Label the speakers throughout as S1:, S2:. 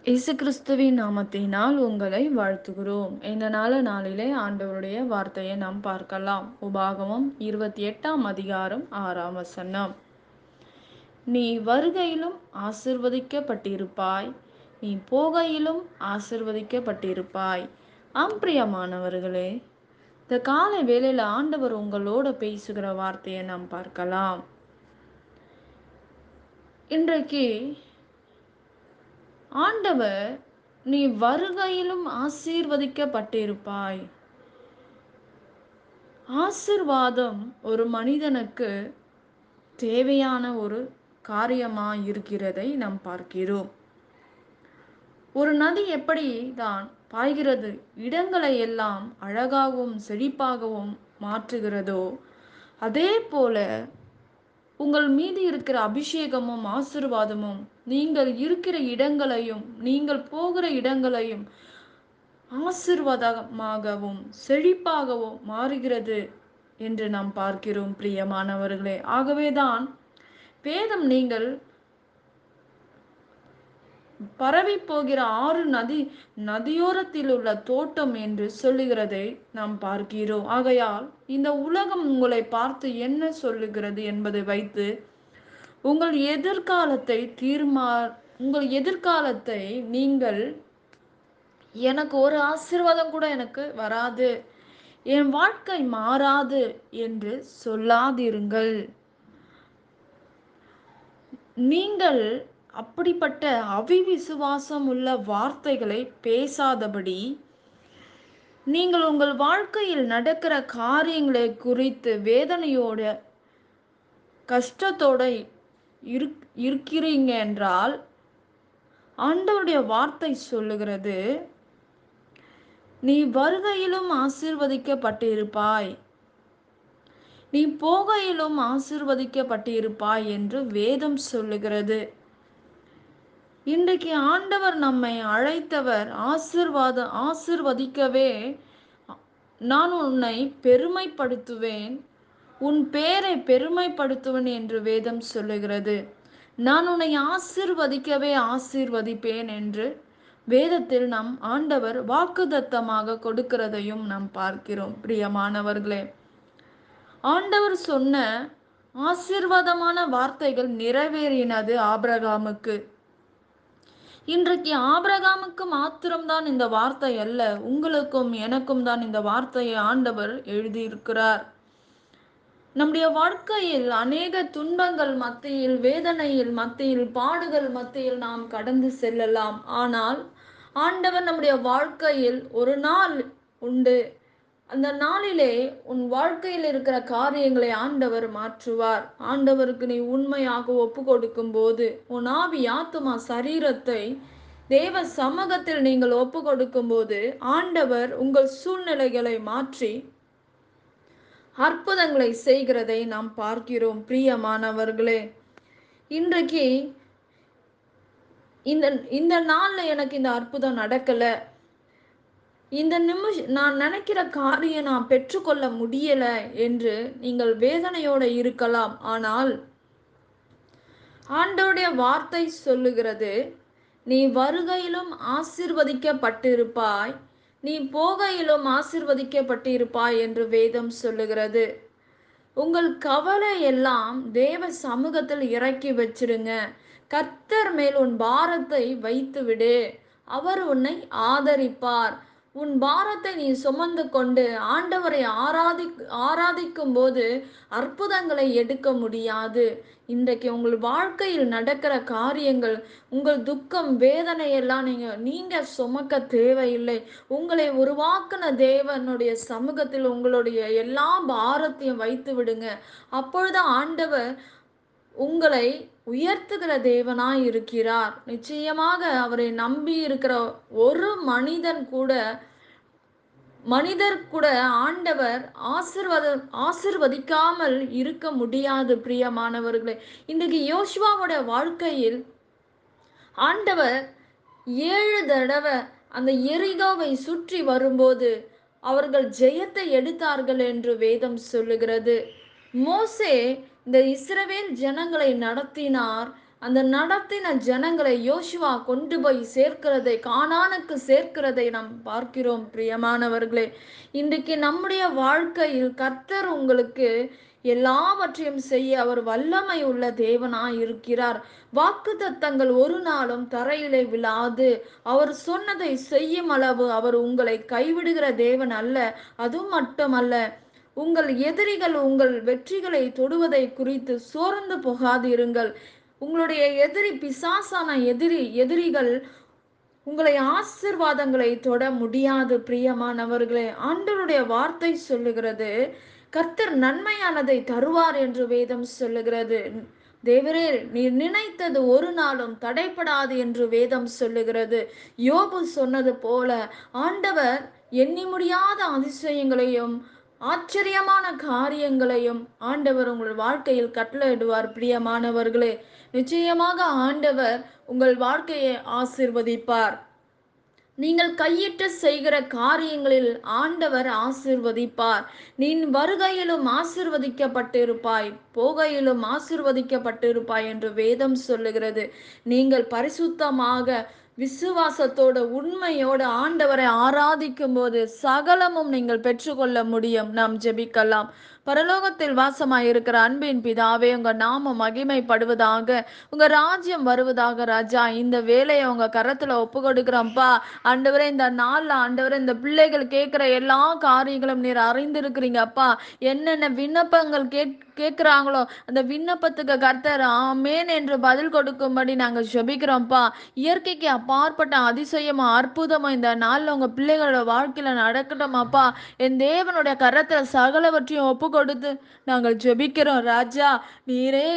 S1: இயேசு கிறிஸ்துவின் நாமத்தினால் உங்களை வாழ்த்துகிறோம். இந்த நாளிலே ஆண்டவருடைய வார்த்தையை நாம் பார்க்கலாம். உபாகமம் 28ஆம் அதிகாரம் 6ஆம் வசனம். நீ வருகையிலும் ஆசீர்வதிக்கப்பட்டிருப்பாய், நீ போகையிலும் ஆசீர்வதிக்கப்பட்டிருப்பாய். பிரியமானவர்களே, இந்த காலை வேளையில ஆண்டவர் உங்களோட பேசுகிற வார்த்தையை நாம் பார்க்கலாம். இன்றைக்கு ஆண்டவர் நீ வருகையிலும் ஆசீர்வதிக்கப்பட்டிருப்பாய். ஆசீர்வாதம் ஒரு மனிதனுக்கு தேவையான ஒரு காரியமாய் இருக்கிறதை நாம் பார்க்கிறோம். ஒரு நதி எப்படி தான் பாய்கிறது, இடங்களை எல்லாம் அழகாகவும் செழிப்பாகவும் மாற்றுகிறதோ, அதே போல உங்கள் மீது இருக்கிற அபிஷேகமும் ஆசீர்வாதமும் நீங்கள் இருக்கிற இடங்களையும் நீங்கள் போகிற இடங்களையும் ஆசீர்வாதமாகவும் செழிப்பாகவும் மாறுகிறது என்று நாம் பார்க்கிறோம். பிரியமானவர்களே, ஆகவேதான் வேதம் நீங்கள் பரவி போகிற நதியோரத்தில் உள்ள தோட்டம் என்று சொல்லுகிறதை நாம் பார்க்கிறோம். ஆகையால் இந்த உலகம் உங்களை பார்த்து என்ன சொல்லுகிறது என்பதை வைத்து உங்கள் எதிர்காலத்தை நீங்கள் எனக்கு ஒரு ஆசீர்வாதம் கூட எனக்கு வராது, என் வாழ்க்கை மாறாது என்று சொல்லாதிருங்கள். நீங்கள் அப்படிப்பட்ட அவிவிசுவாசம் உள்ள வார்த்தைகளை பேசாதபடி நீங்கள் உங்கள் வாழ்க்கையில் நடக்கிற காரியங்களை குறித்து வேதனையோட கஷ்டத்தோட இருக்கிறீங்க என்றால், ஆண்டவருடைய வார்த்தை சொல்லுகிறது, நீ வருகையிலும் ஆசீர்வதிக்கப்பட்டிருப்பாய், நீ போகையிலும் ஆசீர்வதிக்கப்பட்டிருப்பாய் என்று வேதம் சொல்லுகிறது. இன்றைக்கு ஆண்டவர் நம்மை அழைத்தவர் ஆசீர்வதிக்கவே. நான் உன்னை பெருமைப்படுத்துவேன், உன் பேரை பெருமைப்படுத்துவேன் என்று வேதம் சொல்லுகிறது. நான் உன்னை ஆசீர்வதிக்கவே ஆசீர்வதிப்பேன் என்று வேதத்தில் நம் ஆண்டவர் வாக்குத்தத்தமாக கொடுக்கிறதையும் நாம் பார்க்கிறோம். பிரியமானவர்களே, ஆண்டவர் சொன்ன ஆசீர்வாதமான வார்த்தைகள் நிறைவேறினது ஆபிரகாமுக்கு. இன்றைக்கு ஆபிரகாமுக்கு மாத்திரம்தான் இந்த வார்த்தை அல்ல, உங்களுக்கும் எனக்கும் தான் இந்த வார்த்தையை ஆண்டவர் எழுதியிருக்கிறார். நம்முடைய வாழ்க்கையில் அநேக துன்பங்கள் மத்தியில், வேதனையில் மத்தியில், பாடுகள் மத்தியில் நாம் கடந்து செல்லலாம். ஆனால் ஆண்டவர் நம்முடைய வாழ்க்கையில் ஒரு நாள் உண்டு, அந்த நாளிலே உன் வாழ்க்கையில் இருக்கிற காரியங்களை ஆண்டவர் மாற்றுவார். ஆண்டவருக்கு நீ உண்மையாக ஒப்பு கொடுக்கும் போது, உன் ஆவி ஆத்துமா சரீரத்தை தேவ சமூகத்தில் நீங்கள் ஒப்பு கொடுக்கும் போது, ஆண்டவர் உங்கள் சூழ்நிலைகளை மாற்றி அற்புதங்களை செய்கிறதை நாம் பார்க்கிறோம். பிரியமானவர்களே, இன்றைக்கு இந்த நாள்ல எனக்கு இந்த அற்புதம் நடக்கல, இந்த நிமிஷம் நான் நினைக்கிற காரியம் நான் பெற்றுக்கொள்ள முடியல என்று நீங்கள் வேதனையோட இருக்கலாம். ஆனால் ஆண்டவருடைய வார்த்தை சொல்லுகிறது, நீ வருகையிலும் ஆசீர்வதிக்கப்பட்டிருப்பாய், நீ போகையிலும் ஆசீர்வதிக்கப்பட்டிருப்பாய் என்று வேதம் சொல்லுகிறது. உங்கள் கவலை எல்லாம் தேவ சமூகத்தில் இறக்கி வச்சிருங்க. கர்த்தர் மேல் உன் பாரத்தை வைத்து விடு, அவர் உன்னை ஆதரிப்பார். உன் பாரத்தை நீ சுமந்து கொண்டு ஆண்டவரை ஆராதிக்கும் போது அற்புதங்களை எடுக்க முடியாது. இன்றைக்கு உங்கள் வாழ்க்கையில் நடக்கிற காரியங்கள், உங்கள் துக்கம் வேதனை எல்லாம் நீங்க சுமக்க தேவையில்லை. உங்களை உருவாக்கின தேவனுடைய சமூகத்தில் உங்களுடைய எல்லா பாரத்தையும் வைத்து விடுங்க. அப்பொழுது ஆண்டவர் உங்களை உயர்த்துகிற தேவனாய் இருக்கிறார். நிச்சயமாக அவரை நம்பி இருக்கிற ஒரு மனிதர் கூட ஆண்டவர் ஆசீர்வதிக்காமல் இருக்க முடியாது. பிரியமானவர்களே, இன்றைக்கு யோசுவாவோட வாழ்க்கையில் ஆண்டவர் 7 தடவை அந்த எரிகோவை சுற்றி வரும்போது அவர்கள் ஜெயத்தை எடுத்தார்கள் என்று வேதம் சொல்லுகிறது. மோசே இந்த இஸ்ரவேல் ஜனங்களை நடத்தினார். அந்த நடத்தின ஜனங்களை யோசுவா கொண்டு போய் சேர்க்கிறதை, கானானுக்கு சேர்க்கிறதை நாம் பார்க்கிறோம் பிரியமானவர்களே. இன்றைக்கு நம்முடைய வாழ்க்கையில் கர்த்தர் உங்களுக்கு எல்லாவற்றையும் செய்ய அவர் வல்லமை உள்ள தேவனாய் இருக்கிறார். வாக்குத்தத்தங்கள் ஒரு நாளும் தரையிலே விழாது. அவர் சொன்னதை செய்யும் அளவு அவர் உங்களை கைவிடுகிற தேவன் அல்ல. அது மட்டுமல்ல, உங்கள் எதிரிகள் உங்கள் வெற்றிகளை தொடுவதை குறித்து சோர்ந்து போகாதிருங்கள். உங்களுடைய எதிரி, பிசாசான எதிரிகள் உங்களை ஆசீர்வாதங்களை தொட முடியாது பிரியமானவர்களே. ஆண்டவருடைய வார்த்தை சொல்லுகிறது, கர்த்தர் நன்மையானதை தருவார் என்று வேதம் சொல்லுகிறது. தேவரே, நீர் நினைத்தது ஒரு நாளும் தடைப்படாது என்று வேதம் சொல்லுகிறது. யோபு சொன்னது போல ஆண்டவர் எண்ணி முடியாத அதிசயங்களையும் ஆச்சரியமான காரியங்களையும் ஆண்டவர் உங்கள் வாழ்க்கையில் கட்டளையிடுவார் பிரியமானவர்களே. நிச்சயமாக ஆண்டவர் உங்கள் வாழ்க்கையை ஆசீர்வதிப்பார். நீங்கள் கையிட்டு செய்கிற காரியங்களில் ஆண்டவர் ஆசீர்வதிப்பார். நீ வருகையிலும் ஆசீர்வதிக்கப்பட்டிருப்பாய், போகையிலும் ஆசீர்வதிக்கப்பட்டிருப்பாய் என்று வேதம் சொல்லுகிறது. நீங்கள் பரிசுத்தமாக விசுவாசத்தோடு உண்மையோடு ஆண்டவரை ஆராதிக்கும் போது சகலமும் நீங்கள் பெற்றுக்கொள்ள முடியும். நாம் ஜெபிக்கலாம். பரலோகத்தில் வாசமாய் இருக்கிற அன்பின் பிதாவே, உங்க நாமம் மகிமைப்படுவதாக, உங்க ராஜ்யம் வருவதாக. ராஜா, இந்த வேலையை உங்க கரத்துல ஒப்பு கொடுக்கிறோம்ப்பா. ஆண்டவரே, இந்த நாள்ல ஆண்டவரே, இந்த பிள்ளைகள் கேட்கிற எல்லா காரியங்களும் நீர் அறிந்திருக்கிறீங்க அப்பா. என்னென்ன விண்ணப்பங்கள் கேட்கிறாங்களோ அந்த விண்ணப்பத்துக்கு கர்த்தர் ஆமேன் என்று பதில் கொடுக்கும்படி நாங்கள் ஜெபிக்கிறோம்ப்பா. இயற்கைக்கு அப்பாற்பட்ட அதிசயமும் அற்புதமும் இந்த நாள்ல உங்க பிள்ளைகளோட வாழ்க்கையில நடக்கட்டும் அப்பா. என் தேவனுடைய கரத்துல சகலவற்றையும் ஒப்பு கொடுத்து நாங்கள் ஜெபிக்கிறோம். ராஜா, நீரே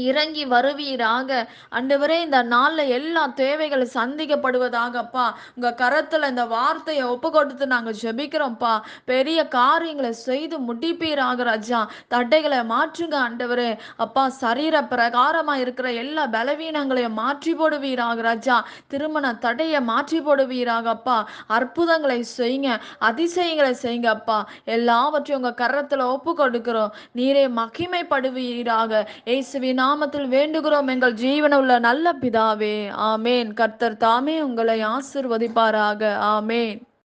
S1: இறங்கி வருவீராக. ஆண்டவரே, இந்த நாள்ல எல்லா தேவைகள் சந்திக்கப்படுவதாகப்பா. உங்க கரத்துல இந்த வார்த்தையை ஒப்பு கொடுத்து நாங்க ஜெபிக்கிறோம்ப்பா. பெரிய காரியங்களை செய்து முடிப்பீராக ராஜா. தட்டைகளை மாற்றுங்க ஆண்டவரே. அப்பா, சரீர பிரகாரமா இருக்கிற எல்லா பலவீனங்களையும் மாற்றி போடுவீராக ராஜா. திருமண தடையை மாற்றி போடுவீராக அப்பா. அற்புதங்களை செய்யுங்க, அதிசயங்களை செய்யுங்க அப்பா. எல்லாவற்றையும் உங்க கரத்துல ஒப்பு கொடுக்கிறோம். நீரே மகிமைப்படுவீராக. இயேசுவின் நாமத்தில் வேண்டுகிறோம் எங்கள் ஜீவனுள்ள நல்ல பிதாவே, ஆமேன். கர்த்தர் தாமே உங்களை ஆசீர்வதிப்பாராக. ஆமேன்.